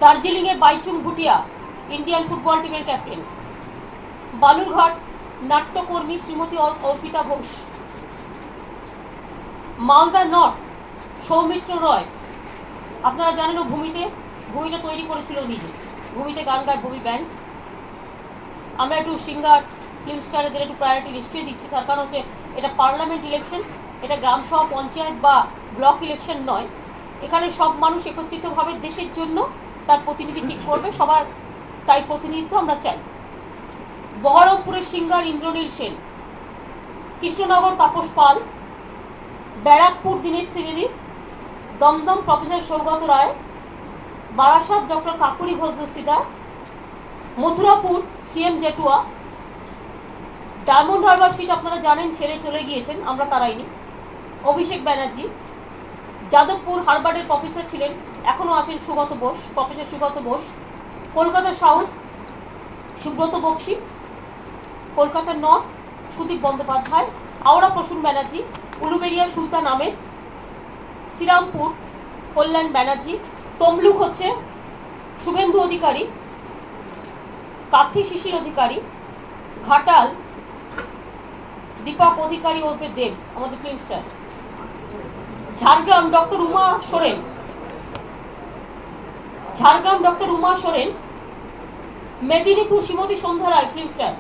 দার্জিলিংয়ে Baichung Bhutia Indian football টিমের captain. Balurghat নাট্যকর্মী Shrimati Arpita Ghosh. Malda north Soumitra রয়, আপনারা জানেন ও ভূমিটা তৈরি করেছিল নিজে, ভূমিতে গান গায় ভূমি ব্যান্ড। আমরা একটু সিঙ্গার ফিল্ম স্টারদের একটু প্রায়োরিটি নিশ্চয়ই দিচ্ছি, তার কারণ হচ্ছে এটা পার্লামেন্ট ইলেকশন, এটা গ্রাম সভা পঞ্চায়েত বা ব্লক ইলেকশন নয়। এখানে সব মানুষ একত্রিতভাবে দেশের জন্য তার প্রতিনিধি ঠিক করবে, সবার তাই প্রতিনিধিত্ব আমরা চাই। বহরমপুরের singer Indranil Sen. Krishnanagar Tapas Pal. Barrackpore Dinesh Trivedi. Dum Dum professor Saugata Roy. Barasat doctor Kakoli Ghosh Dastidar. Mathurapur C M Jatua. Diamond Harbour seat আপনারা জানেন ছেড়ে চলে গিয়েছেন, আমরা তারাইনি, অভিষেক ব্যানার্জি। যাদবপুর হারবার্ডের প্রফেসর ছিলেন, এখনো আছেন Sugata Bose, professor Sugata Bose. Kolkata south Subrata Bakshi. Kolkata north Sudip Bandyopadhyay. Howrah Prasun Banerjee. Uluberia Sultan Ahmed. Serampore Kalyan Banerjee. Tamluk হচ্ছে শুভেন্দু অধিকারী। কাথি শিশির অধিকারী। ঘাটাল দীপক অধিকারী ওরফে দেব, আমাদের film star. Jhargram doctor Uma Soren. Medinipur Shrimati Sandhya Roy, film star.